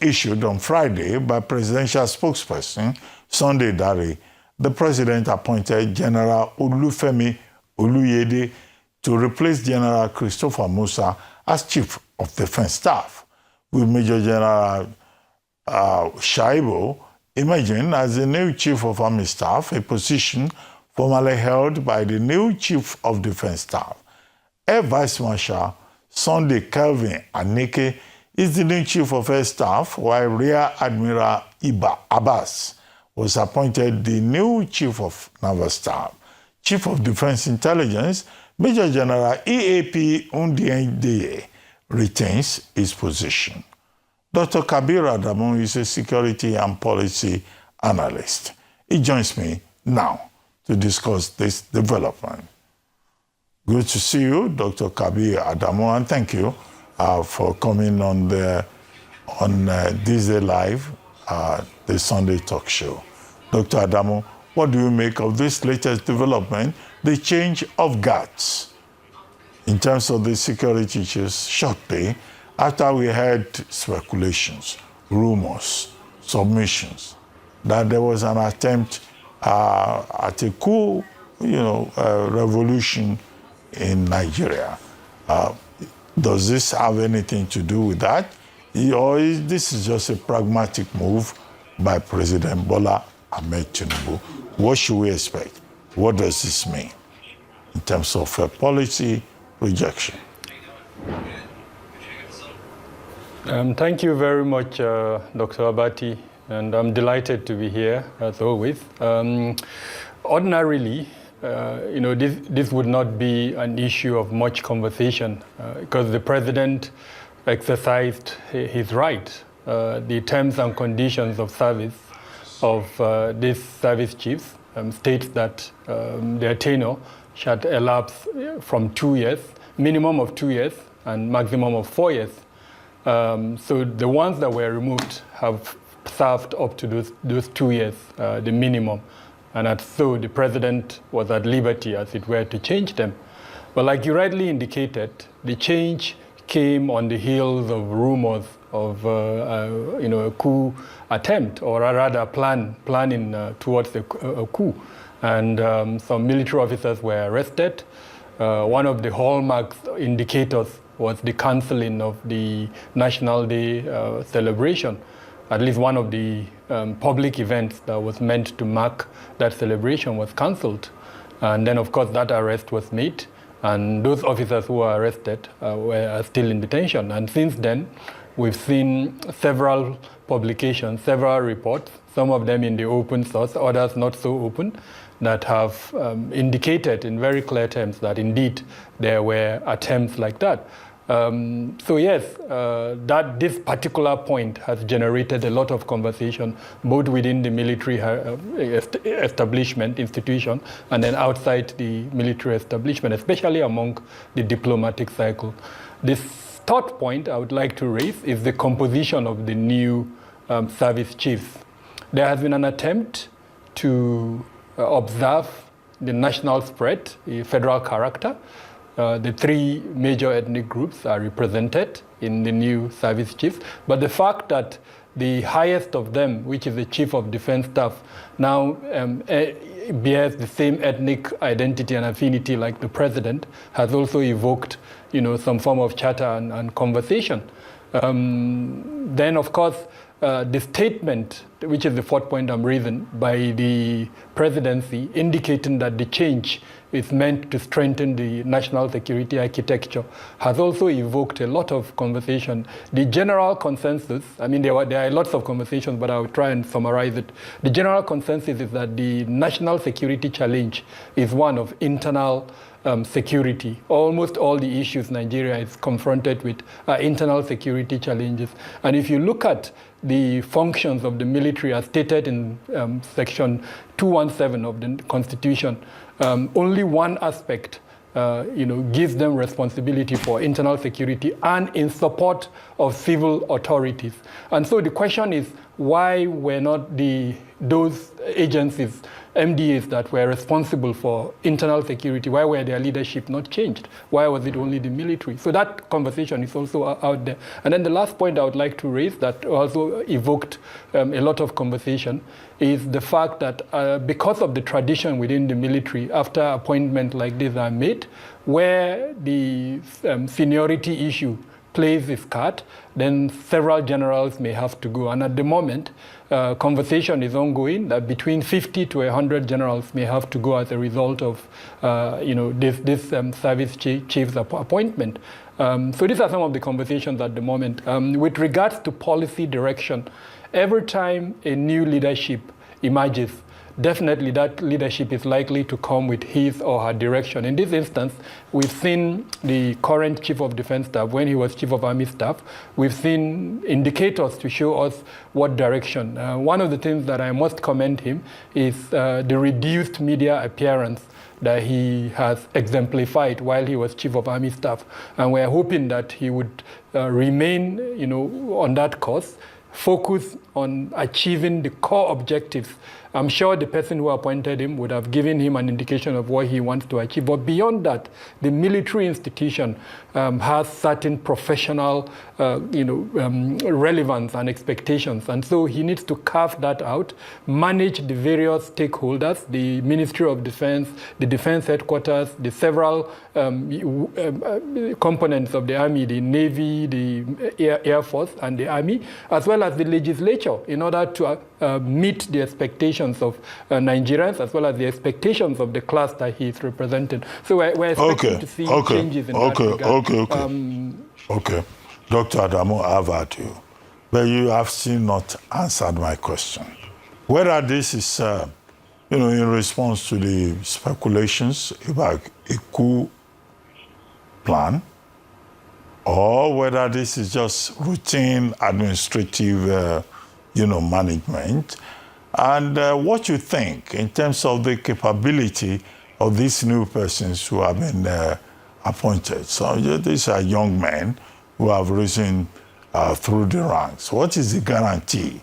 issued on Friday by presidential spokesperson Sunday Dare, the president appointed General Olufemi Oluyede to replace General Christopher Musa as Chief of Defense Staff, with Major General Shaibu emerging as the new Chief of Army Staff, a position formerly held by the new Chief of Defense Staff. Air Vice Marshal Sunday Kelvin Aneke is the new Chief of Air Staff, while Rear Admiral Iba Abbas was appointed the new Chief of Naval Staff. Chief of Defense Intelligence, Major General EAP Undiendeye, retains his position. Dr. Kabir Adamu is a security and policy analyst. He joins me now to discuss this development. Good to see you, Dr. Kabir Adamu, and thank you for coming on This Day Live, the Sunday talk show. Dr. Adamu, what do you make of this latest development, the change of guards in terms of the security chiefs shortly after we heard speculations, rumors, submissions that there was an attempt at a coup, revolution in Nigeria? Does this have anything to do with that? Or is this just a pragmatic move by President Bola Ahmed Tinubu? What should we expect? What does this mean in terms of policy projection? Thank you very much, Dr. Abati, and I'm delighted to be here, as always. Ordinarily, this would not be an issue of much conversation because the president exercised his right. The terms and conditions of service of these service chiefs states that their tenure should elapse from 2 years, minimum of 2 years, and maximum of 4 years. So the ones that were removed have served up to those 2 years, the minimum. And so the president was at liberty, as it were, to change them. But like you rightly indicated, the change came on the heels of rumors of a coup attempt, or rather planning towards a coup. And some military officers were arrested. One of the hallmark indicators was the cancelling of the National Day celebration. At least one of the public events that was meant to mark that celebration was cancelled. And then, of course, that arrest was made. And those officers who were arrested were still in detention. And since then, we've seen several publications, several reports, some of them in the open source, others not so open, that have indicated in very clear terms that indeed there were attempts like that. So yes, that this particular point has generated a lot of conversation, both within the military establishment, institution, and then outside the military establishment, especially among the diplomatic circle. This third point I would like to raise is the composition of the new service chiefs. There has been an attempt to observe the national spread, the federal character. The three major ethnic groups are represented in the new service chiefs, but the fact that the highest of them, which is the Chief of Defense Staff, now bears the same ethnic identity and affinity like the president, has also evoked, some form of chatter and conversation. Then, of course, the statement, which is the fourth point I'm raising, by the presidency, indicating that the change is meant to strengthen the national security architecture, has also evoked a lot of conversation. The general consensus, there are lots of conversations, but I'll try and summarize it. The general consensus is that the national security challenge is one of internal security. Almost all the issues Nigeria is confronted with are internal security challenges. And if you look at the functions of the military as stated in section 217 of the Constitution, only one aspect gives them responsibility for internal security and in support of civil authorities. And so the question is, why were not the those agencies, MDAs that were responsible for internal security, why were their leadership not changed? Why was it only the military? So that conversation is also out there. And then the last point I would like to raise that also evoked a lot of conversation is the fact that because of the tradition within the military, after appointments like this are made, where the seniority issue plays its card, then several generals may have to go. And at the moment, conversation is ongoing that between 50 to 100 generals may have to go as a result of this service chief's appointment. So these are some of the conversations at the moment. With regards to policy direction, every time a new leadership emerges, definitely that leadership is likely to come with his or her direction. In this instance, we've seen the current Chief of Defense Staff, when he was Chief of Army Staff, we've seen indicators to show us what direction. One of the things that I must commend him is the reduced media appearance that he has exemplified while he was Chief of Army Staff. And we're hoping that he would remain on that course, focus on achieving the core objectives. I'm sure the person who appointed him would have given him an indication of what he wants to achieve. But beyond that, the military institution has certain professional relevance and expectations. And so he needs to carve that out, manage the various stakeholders, the Ministry of Defense, the Defense Headquarters, the several components of the Army, the Navy, the Air Force, and the Army, as well as the legislature, in order to meet the expectations of Nigerians, as well as the expectations of the class that he is representing. So we're expecting to see changes in that regard. Okay. Dr. Adamu, I have at you. But you have still not answered my question. Whether this is, in response to the speculations about a coup plan, or whether this is just routine administrative, management, and what you think in terms of the capability of these new persons who have been appointed. So these are young men who have risen through the ranks. What is the guarantee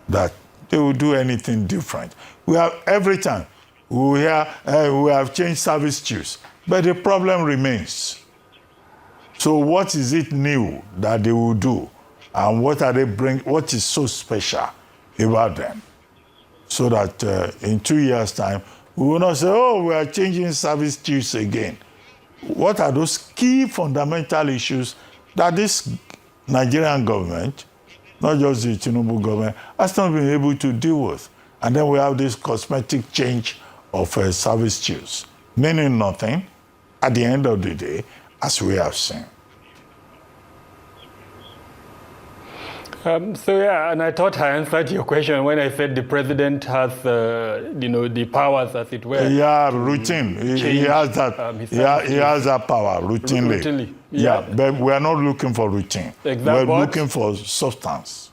that they will do anything different? We have every time we have changed service chiefs, but the problem remains. So what is it new that they will do, and what are they bring? What is so special about them, so that in 2 years' time we will not say, "Oh, we are changing service chiefs again." What are those key fundamental issues that this Nigerian government, not just the Tinubu government, has not been able to deal with? And then we have this cosmetic change of service chiefs, meaning nothing at the end of the day, as we have seen. And I thought I answered your question when I said the president has, the powers, as it were. Yeah, routine. He has that. He has that power routinely. Routinely. Yeah, but we are not looking for routine. Exactly. We're looking for substance.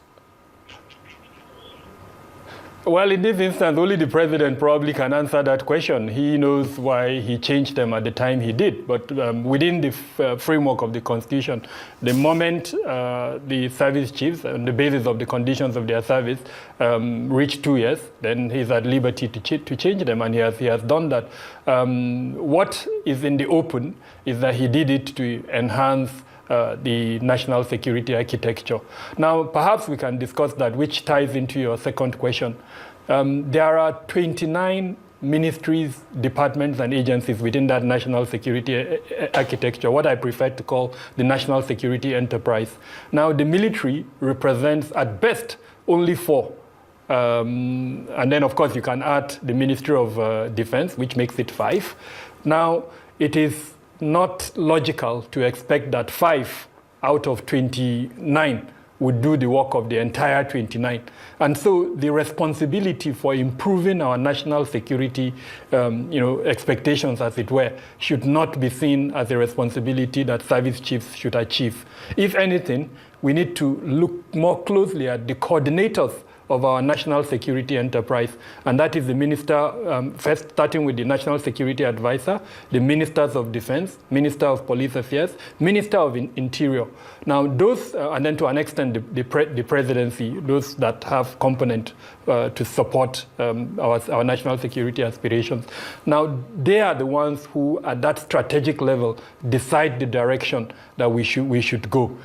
Well, in this instance, only the president probably can answer that question. He knows why he changed them at the time he did. But within the framework of the Constitution, the moment the service chiefs, on the basis of the conditions of their service, reach 2 years, then he's at liberty to change them, and he has done that. What is in the open is that he did it to enhance the national security architecture. Now, perhaps we can discuss that, which ties into your second question. There are 29 ministries, departments, and agencies within that national security architecture, what I prefer to call the national security enterprise. Now, the military represents, at best, only 4. And then, of course, you can add the Ministry of Defense, which makes it 5. Now, it is not logical to expect that 5 out of 29 would do the work of the entire 29. And so the responsibility for improving our national security expectations, as it were, should not be seen as a responsibility that service chiefs should achieve. If anything, we need to look more closely at the coordinators of our national security enterprise. And that is the minister, first starting with the National Security Advisor, the Ministers of Defense, Minister of Police Affairs, Minister of Interior. Now those, and then to an extent, the presidency, those that have component to support our national security aspirations. Now they are the ones who, at that strategic level, decide the direction that we should go.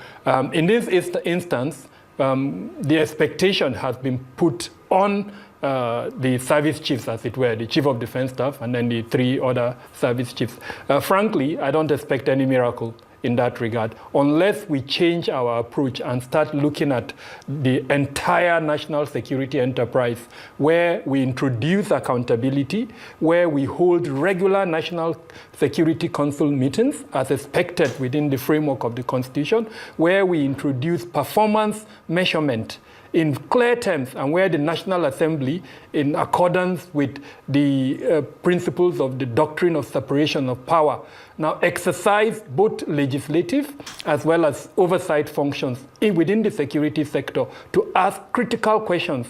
In this instance, the expectation has been put on the service chiefs, as it were, the Chief of Defense Staff, and then the 3 other service chiefs. Frankly, I don't expect any miracle in that regard, unless we change our approach and start looking at the entire national security enterprise, where we introduce accountability, where we hold regular National Security Council meetings as expected within the framework of the Constitution, where we introduce performance measurement in clear terms, and where the National Assembly, in accordance with the principles of the doctrine of separation of power, now exercise both legislative as well as oversight functions within the security sector to ask critical questions,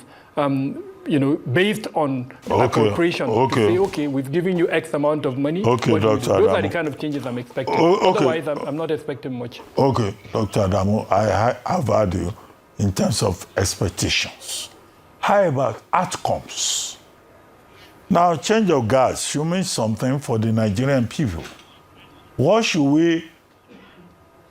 based on appropriation. To say, okay, we've given you X amount of money. Okay, Dr. Those are the kind of changes I'm expecting. Otherwise, I'm not expecting much. Okay, Dr. Adamu, I have heard you in terms of expectations. How about outcomes? Now, change of guards should mean something for the Nigerian people. What should we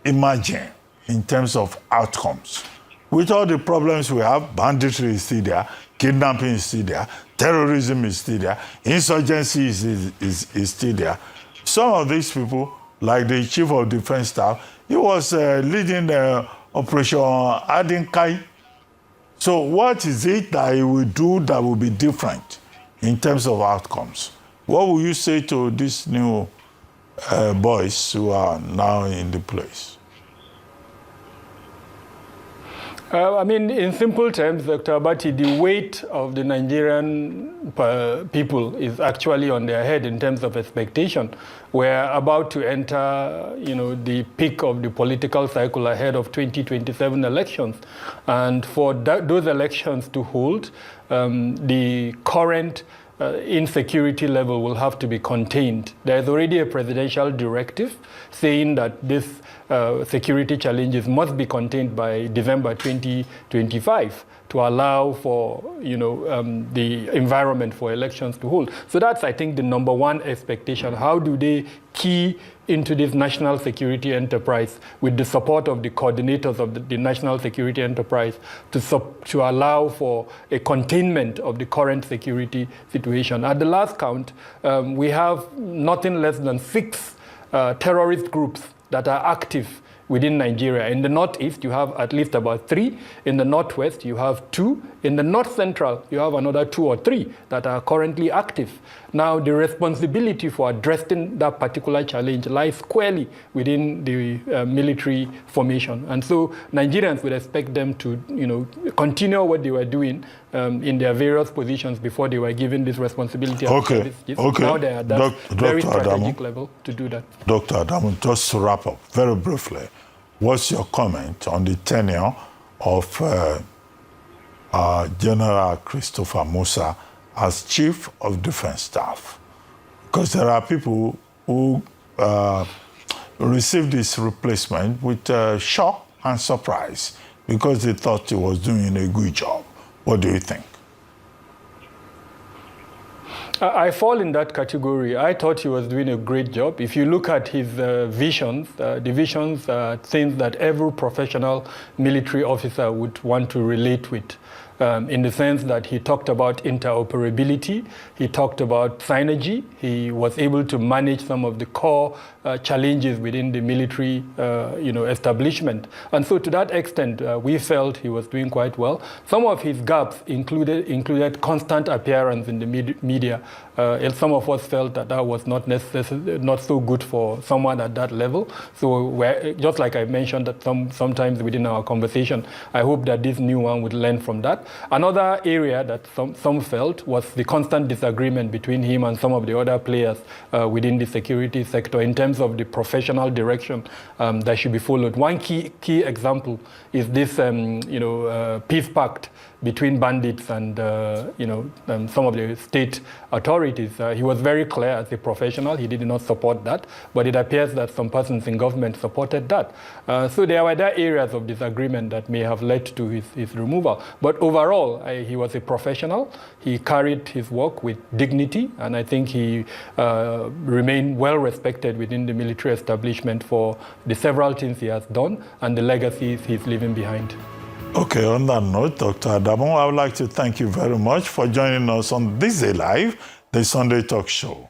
imagine in terms of outcomes? With all the problems we have, banditry is still there, kidnapping is still there, terrorism is still there, insurgency is still there. Some of these people, like the Chief of Defense Staff, he was leading the Operation Adinkai. So what is it that he will do that will be different in terms of outcomes? What will you say to these new boys who are now in the place? In simple terms, Dr. Abati, the weight of the Nigerian people is actually on their head in terms of expectation. We're about to enter, the peak of the political cycle ahead of 2027 elections. And for those elections to hold, the current insecurity level will have to be contained. There's already a presidential directive saying that this security challenges must be contained by December 2025 to allow for the environment for elections to hold. So that's, I think, the number one expectation. How do they key into this national security enterprise with the support of the coordinators of the national security enterprise to allow for a containment of the current security situation? At the last count, we have nothing less than 6 terrorist groups that are active within Nigeria. In the northeast, you have at least about 3. In the northwest, you have 2. In the north central, you have another 2 or 3 that are currently active. Now, the responsibility for addressing that particular challenge lies squarely within the military formation. And so Nigerians would expect them to, continue what they were doing in their various positions before they were given this responsibility. Okay. Now they are at that very strategic level to do that. Dr. Adamu, just to wrap up very briefly, what's your comment on the tenure of General Christopher Musa as Chief of Defense Staff? Because there are people who received this replacement with shock and surprise because they thought he was doing a good job. What do you think? I fall in that category. I thought he was doing a great job. If you look at his visions, the visions are things that every professional military officer would want to relate with. In the sense that he talked about interoperability, he talked about synergy, he was able to manage some of the core challenges within the military establishment. And so to that extent, we felt he was doing quite well. Some of his gaps included constant appearance in the media. And some of us felt that that was not so good for someone at that level. So just like I mentioned that sometimes within our conversation, I hope that this new one would learn from that. Another area that some felt was the constant disagreement between him and some of the other players within the security sector in terms terms of the professional direction that should be followed. One key example is this, peace pact between bandits and some of the state authorities. He was very clear as a professional. He did not support that, but it appears that some persons in government supported that. So there were other areas of disagreement that may have led to his removal. But overall, he was a professional. He carried his work with dignity, and I think he remained well respected within the military establishment for the several things he has done and the legacies he's leaving behind. Okay, on that note, Dr. Adamu, I would like to thank you very much for joining us on This Day Live, the Sunday talk show.